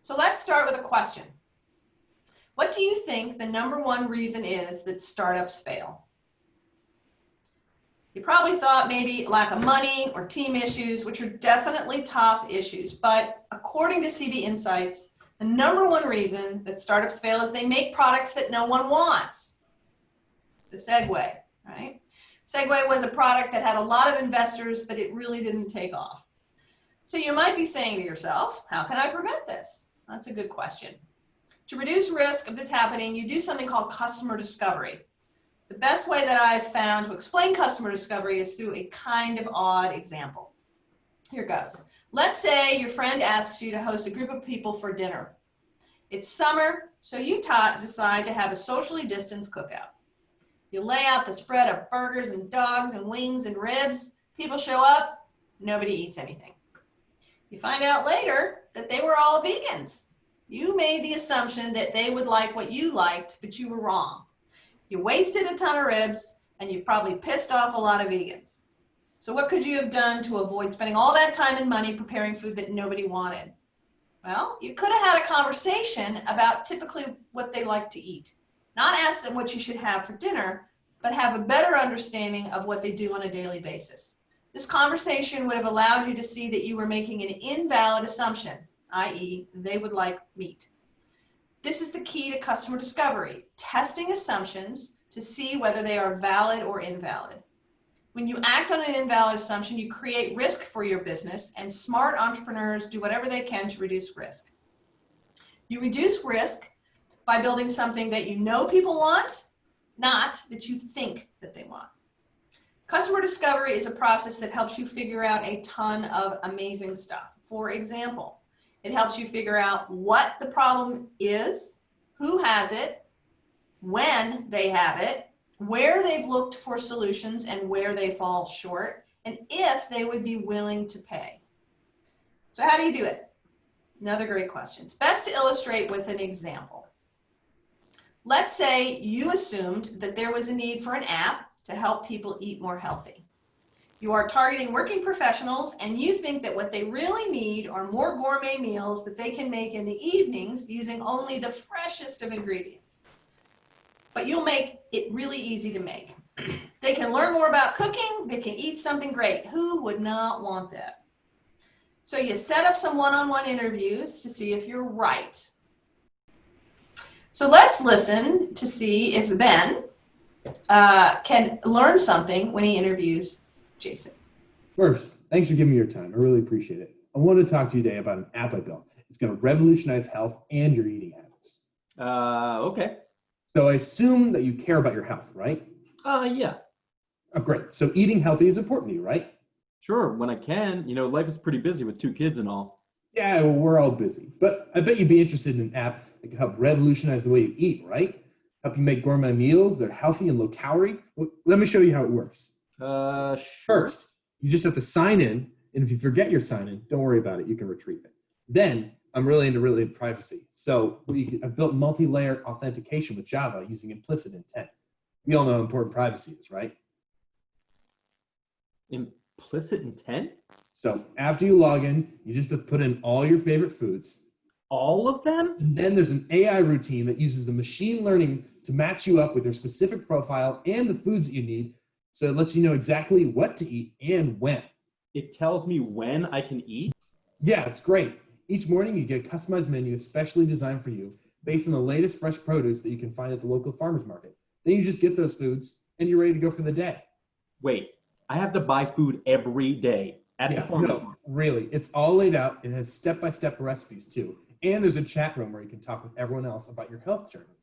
So let's start with a question. What do you think the number one reason is that startups fail? You probably thought maybe lack of money or team issues, which are definitely top issues. But according to CB Insights, the number one reason that startups fail is they make products that no one wants. The Segway, right? Segway was a product that had a lot of investors, but it really didn't take off. So you might be saying to yourself, how can I prevent this? That's a good question. To reduce risk of this happening, you do something called customer discovery. The best way that I've found to explain customer discovery is through a kind of odd example. Here goes. Let's say your friend asks you to host a group of people for dinner. It's summer, so you decide to have a socially distanced cookout. You lay out the spread of burgers and dogs and wings and ribs. People show up, nobody eats anything. You find out later that they were all vegans. You made the assumption that they would like what you liked, but you were wrong. You wasted a ton of ribs, and you've probably pissed off a lot of vegans. So what could you have done to avoid spending all that time and money preparing food that nobody wanted? Well, you could have had a conversation about typically what they like to eat. Not ask them what you should have for dinner, but have a better understanding of what they do on a daily basis. This conversation would have allowed you to see that you were making an invalid assumption, i.e., they would like meat. This is the key to customer discovery, testing assumptions to see whether they are valid or invalid. When you act on an invalid assumption, you create risk for your business, and smart entrepreneurs do whatever they can to reduce risk. You reduce risk by building something that you know people want, not that you think that they want. Customer discovery is a process that helps you figure out a ton of amazing stuff. For example, it helps you figure out what the problem is, who has it, when they have it, where they've looked for solutions and where they fall short, and if they would be willing to pay. So how do you do it? Another great question. It's best to illustrate with an example. Let's say you assumed that there was a need for an app to help people eat more healthy. You are targeting working professionals, and you think that what they really need are more gourmet meals that they can make in the evenings using only the freshest of ingredients. But you'll make it really easy to make. They can learn more about cooking, they can eat something great. Who would not want that? So you set up some one-on-one interviews to see if you're right. So let's listen to see if Ben can learn something when he interviews Jason. First, thanks for giving me your time. I really appreciate it. I want to talk to you today about an app I built. It's going to revolutionize health and your eating habits. Okay. So I assume that you care about your health, right? Yeah. Oh, great. So eating healthy is important to you, right? Sure, when I can. You know, life is pretty busy with 2 kids and all. Yeah, well, we're all busy. But I bet you'd be interested in an app that can help revolutionize the way you eat, right? Help you make gourmet meals. They're healthy and low calorie. Well, let me show you how it works. Sure. First, you just have to sign in, and if you forget your sign in, don't worry about it. You can retrieve it. Then, I'm really into privacy. So I've built multi-layer authentication with Java using implicit intent. We all know how important privacy is, right? Implicit intent? So after you log in, you just have to put in all your favorite foods. All of them? And then there's an AI routine that uses the machine learning to match you up with your specific profile and the foods that you need. So it lets you know exactly what to eat and when. It tells me when I can eat? Yeah, it's great. Each morning you get a customized menu especially designed for you based on the latest fresh produce that you can find at the local farmer's market. Then you just get those foods and you're ready to go for the day. Wait, I have to buy food every day at the farmer's market? Really. It's all laid out. It has step-by-step recipes too. And there's a chat room where you can talk with everyone else about your health journey.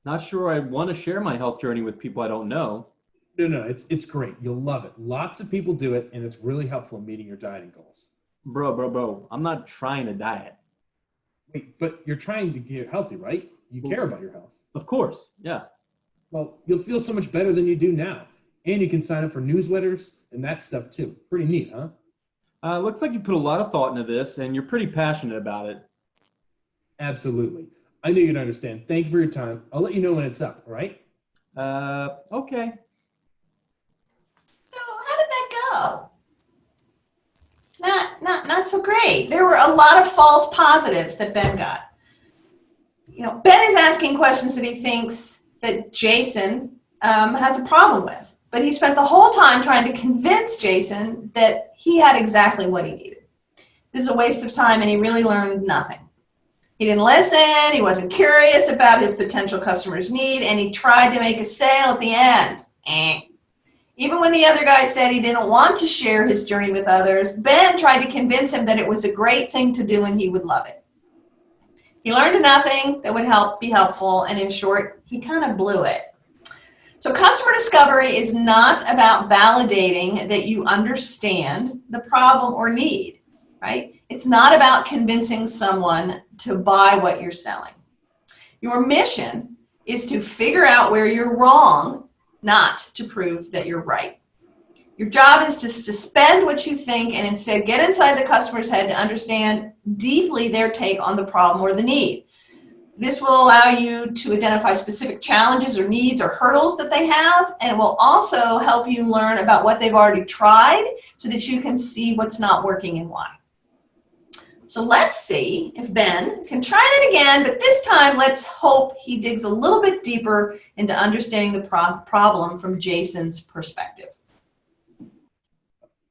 Not sure I want to share my health journey with people I don't know. No, it's great. You'll love it. Lots of people do it, and it's really helpful in meeting your dieting goals. Bro, I'm not trying to diet. Wait, but you're trying to get healthy, right? You care about your health. Of course, yeah. Well, you'll feel so much better than you do now. And you can sign up for newsletters and that stuff too. Pretty neat, huh? Looks like you put a lot of thought into this, and you're pretty passionate about it. Absolutely. I knew you'd understand. Thank you for your time. I'll let you know when it's up, all right? Okay. So how did that go? not so great. There were a lot of false positives that Ben got. Ben is asking questions that he thinks that Jason has a problem with, but he spent the whole time trying to convince Jason that he had exactly what he needed. This is a waste of time, and he really learned nothing. He didn't listen, he wasn't curious about his potential customer's need, and he tried to make a sale at the end. Even when the other guy said he didn't want to share his journey with others, Ben tried to convince him that it was a great thing to do and he would love it. He learned nothing that would be helpful, and in short, he kind of blew it. So customer discovery is not about validating that you understand the problem or need, right? It's not about convincing someone to buy what you're selling. Your mission is to figure out where you're wrong, not to prove that you're right. Your job is to suspend what you think and instead get inside the customer's head to understand deeply their take on the problem or the need. This will allow you to identify specific challenges or needs or hurdles that they have, and it will also help you learn about what they've already tried so that you can see what's not working and why. So let's see if Ben can try that again, but this time let's hope he digs a little bit deeper into understanding the problem from Jason's perspective.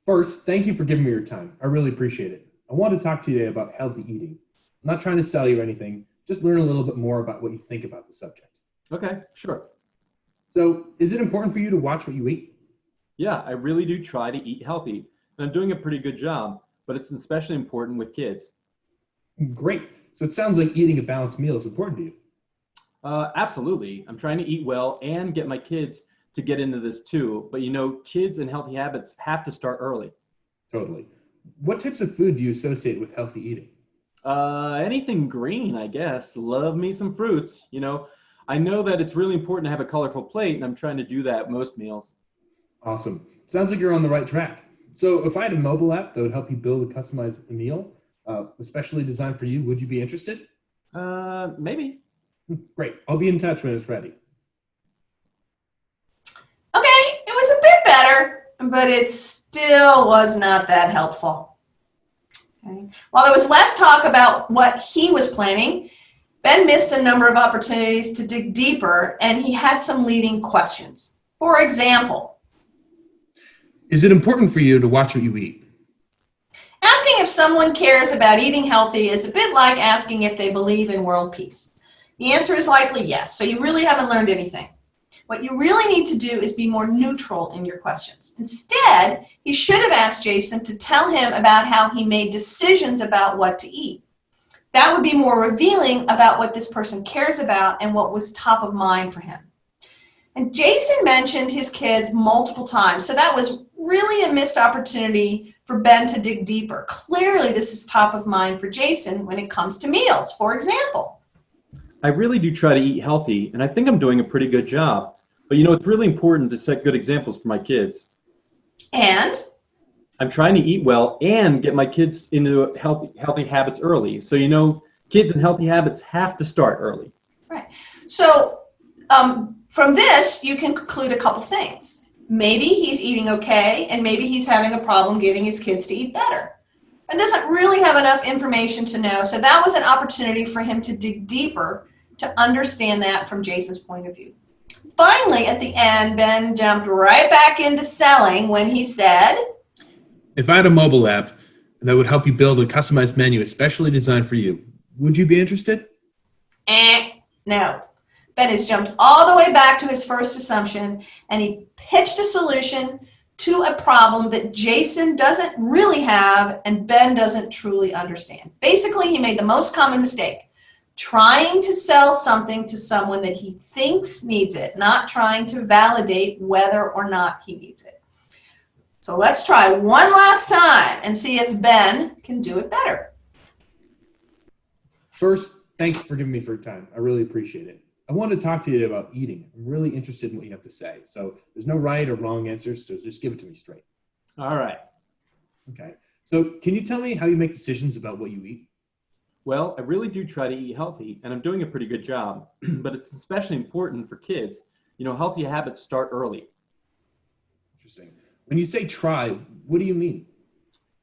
First, thank you for giving me your time. I really appreciate it. I want to talk to you today about healthy eating. I'm not trying to sell you anything, just learn a little bit more about what you think about the subject. Okay, sure. So, is it important for you to watch what you eat? Yeah, I really do try to eat healthy, and I'm doing a pretty good job, but it's especially important with kids. Great. So it sounds like eating a balanced meal is important to you. Absolutely. I'm trying to eat well and get my kids to get into this too. But kids and healthy habits have to start early. Totally. What types of food do you associate with healthy eating? Anything green, I guess. Love me some fruits. I know that it's really important to have a colorful plate, and I'm trying to do that most meals. Awesome. Sounds like you're on the right track. So if I had a mobile app that would help you build a customized meal, especially designed for you, would you be interested? Maybe. Great. I'll be in touch when it's ready. Okay, it was a bit better, but it still was not that helpful. Okay. While there was less talk about what he was planning, Ben missed a number of opportunities to dig deeper, and he had some leading questions. For example, is it important for you to watch what you eat? Asking if someone cares about eating healthy is a bit like asking if they believe in world peace. The answer is likely yes, so you really haven't learned anything. What you really need to do is be more neutral in your questions. Instead, you should have asked Jason to tell him about how he made decisions about what to eat. That would be more revealing about what this person cares about and what was top of mind for him. And Jason mentioned his kids multiple times, so that was really a missed opportunity for Ben to dig deeper. Clearly, this is top of mind for Jason when it comes to meals, for example. I really do try to eat healthy, and I think I'm doing a pretty good job. But it's really important to set good examples for my kids. And? I'm trying to eat well and get my kids into healthy habits early. So, kids and healthy habits have to start early. Right. So, from this, you can conclude a couple things. Maybe he's eating okay, and maybe he's having a problem getting his kids to eat better. And doesn't really have enough information to know, so that was an opportunity for him to dig deeper to understand that from Jason's point of view. Finally, at the end, Ben jumped right back into selling when he said, if I had a mobile app that would help you build a customized menu especially designed for you, would you be interested? No. Ben has jumped all the way back to his first assumption, and he pitched a solution to a problem that Jason doesn't really have and Ben doesn't truly understand. Basically, he made the most common mistake, trying to sell something to someone that he thinks needs it, not trying to validate whether or not he needs it. So let's try one last time and see if Ben can do it better. First, thanks for giving me your time. I really appreciate it. I want to talk to you about eating. I'm really interested in what you have to say. So there's no right or wrong answers, so just give it to me straight. All right. Okay. So can you tell me how you make decisions about what you eat? Well, I really do try to eat healthy, and I'm doing a pretty good job. But it's especially important for kids. Healthy habits start early. Interesting. When you say try, what do you mean?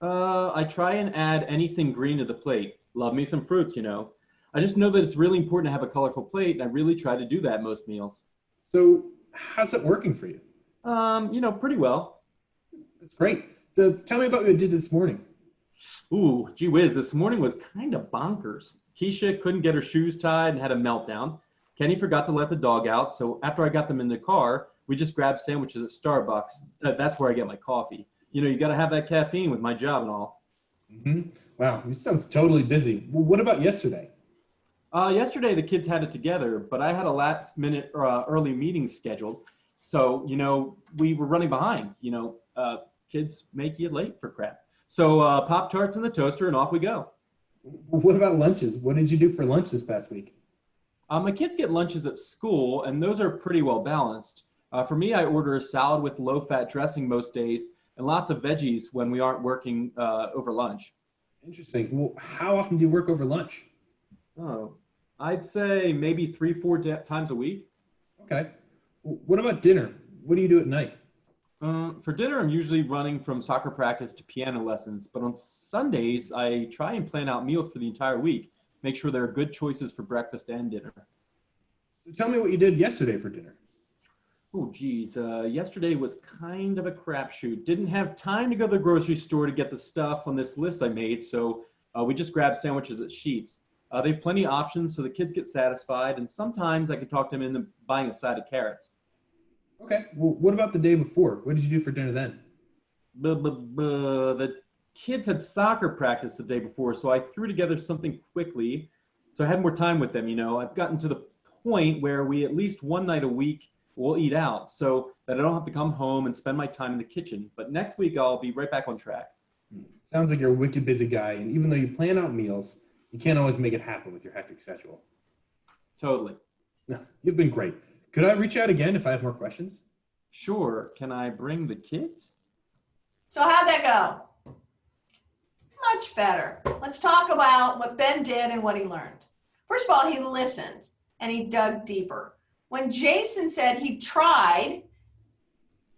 I try and add anything green to the plate. Love me some fruits, you know. I just know that it's really important to have a colorful plate, and I really try to do that most meals. So how's it working for you? Pretty well. That's great. Tell me about what you did this morning. Ooh, gee whiz, this morning was kind of bonkers. Keisha couldn't get her shoes tied and had a meltdown. Kenny forgot to let the dog out, so after I got them in the car, we just grabbed sandwiches at Starbucks. That's where I get my coffee. You know, you got to have that caffeine with my job and all. Wow, this sounds totally busy. Well, what about yesterday? Yesterday, the kids had it together, but I had a last minute early meeting scheduled. So, we were running behind. Kids make you late for crap. So Pop-Tarts in the toaster and off we go. What about lunches? What did you do for lunch this past week? My kids get lunches at school, and those are pretty well balanced. For me, I order a salad with low-fat dressing most days and lots of veggies when we aren't working over lunch. Interesting. Well, how often do you work over lunch? Oh, I'd say maybe 3-4 times a week. Okay. Well, what about dinner? What do you do at night? For dinner, I'm usually running from soccer practice to piano lessons, but on Sundays, I try and plan out meals for the entire week, make sure there are good choices for breakfast and dinner. So tell me what you did yesterday for dinner. Oh, geez. Yesterday was kind of a crapshoot. Didn't have time to go to the grocery store to get the stuff on this list I made, so we just grabbed sandwiches at Sheetz. They have plenty of options, so the kids get satisfied, and sometimes I can talk them into buying a side of carrots. Okay. Well, what about the day before? What did you do for dinner then? The kids had soccer practice the day before, so I threw together something quickly, so I had more time with them. I've gotten to the point where we at least one night a week will eat out so that I don't have to come home and spend my time in the kitchen. But next week, I'll be right back on track. Sounds like you're a wicked busy guy, and even though you plan out meals, you can't always make it happen with your hectic schedule. Totally. No, you've been great. Could I reach out again if I have more questions? Sure. Can I bring the kids? So how'd that go? Much better. Let's talk about what Ben did and what he learned. First of all, he listened and he dug deeper. When Jason said he tried,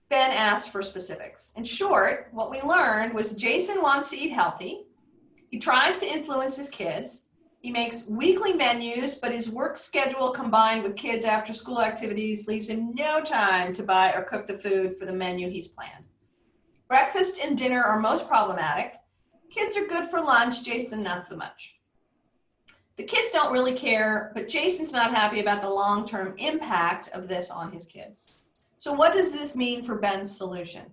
Ben asked for specifics. In short, what we learned was Jason wants to eat healthy. He tries to influence his kids. He makes weekly menus, but his work schedule combined with kids' after school activities leaves him no time to buy or cook the food for the menu he's planned. Breakfast and dinner are most problematic. Kids are good for lunch, Jason not so much. The kids don't really care, but Jason's not happy about the long-term impact of this on his kids. So what does this mean for Ben's solution?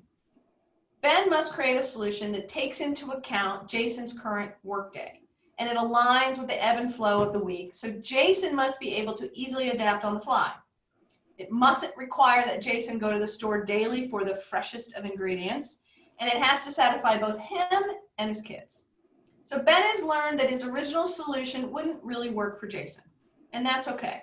Ben must create a solution that takes into account Jason's current workday, and it aligns with the ebb and flow of the week, so Jason must be able to easily adapt on the fly. It mustn't require that Jason go to the store daily for the freshest of ingredients, and it has to satisfy both him and his kids. So Ben has learned that his original solution wouldn't really work for Jason, and that's okay.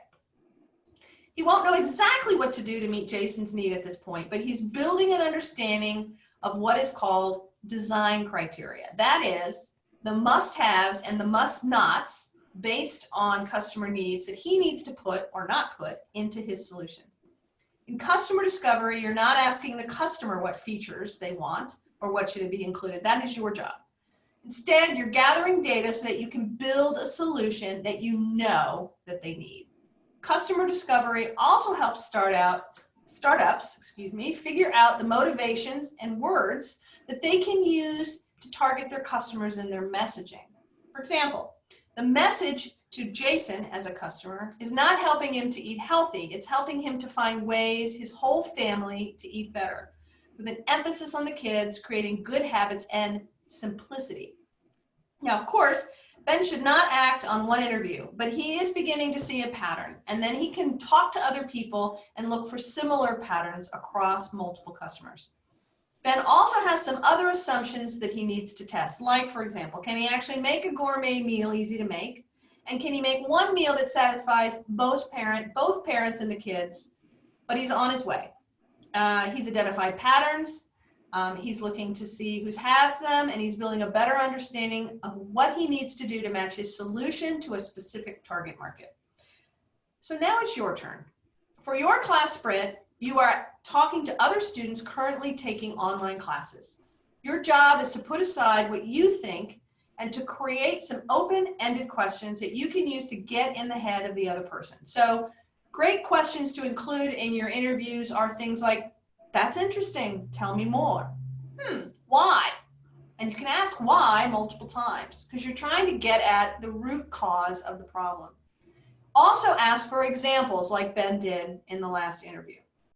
He won't know exactly what to do to meet Jason's need at this point, but he's building an understanding of what is called design criteria. That is, the must-haves and the must-nots based on customer needs that he needs to put or not put into his solution. In customer discovery, you're not asking the customer what features they want or what should be included. That is your job. Instead, you're gathering data so that you can build a solution that you know that they need. Customer discovery also helps startups figure out the motivations and words that they can use to target their customers in their messaging. For example, the message to Jason as a customer is not helping him to eat healthy. It's helping him to find ways his whole family to eat better, with an emphasis on the kids, creating good habits and simplicity. Now, of course, Ben should not act on one interview, but he is beginning to see a pattern, and then he can talk to other people and look for similar patterns across multiple customers. Ben also has some other assumptions that he needs to test, like, for example, can he actually make a gourmet meal easy to make? And can he make one meal that satisfies both parents and the kids? But he's on his way. He's identified patterns. He's looking to see who's has them, and he's building a better understanding of what he needs to do to match his solution to a specific target market. So now it's your turn. For your class sprint, you are talking to other students currently taking online classes. Your job is to put aside what you think and to create some open-ended questions that you can use to get in the head of the other person. So great questions to include in your interviews are things like, that's interesting, tell me more. Why? And you can ask why multiple times because you're trying to get at the root cause of the problem. Also ask for examples like Ben did in the last interview.